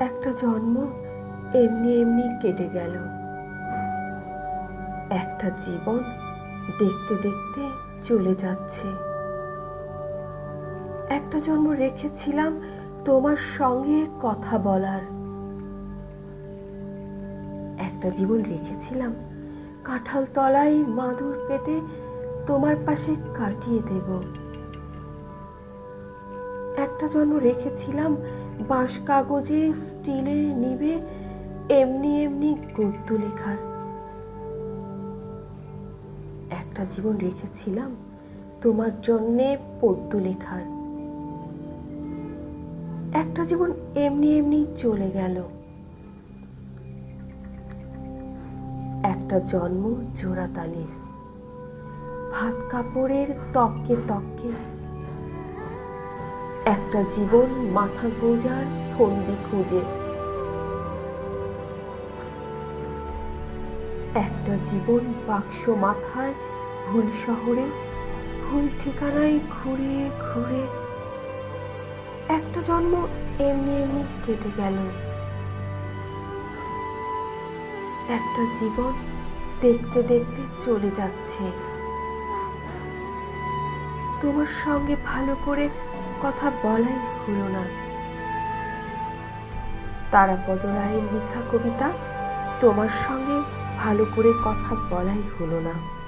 একটা জন্ম এমনি এমনি কেটে গেল। একটা জীবন দেখতে দেখতে চলে যাচ্ছে। একটা জন্ম রেখেছিলাম তোমার সঙ্গে কথা বলার। একটা জীবন রেখেছিলাম কাঁঠাল তলায় মাদুর পেতে তোমার পাশে কাটিয়ে দেব। একটা জন্ম রেখেছিলাম বাঁশ কাগজে স্টিলে নিবে এমনি এমনি গদ্য লেখার। একটা জীবন রেখেছিলাম তোমার জন্যে পদ্য লেখার। একটা জীবন এমনি এমনি চলে গেল। একটা জন্ম জোড়াতালির, ভাত কাপড়ের তককে তককে। একটা জীবন মাথা গোঁজার ফন্দি খুঁজে। একটা জীবন বাক্স মাথায় ভুল শহরে ভুল ঠিকানায় ঘুরে ঘুরে। একটা জন্ম এমনি এমনি কেটে গেল। একটা জীবন দেখতে দেখতে চলে যাচ্ছে। তোমার সঙ্গে ভালো করে কথা বলাই হলো না। তারাপদ রায়ের লেখা কবিতা তোমার সঙ্গে ভালো করে কথা বলাই হলো না।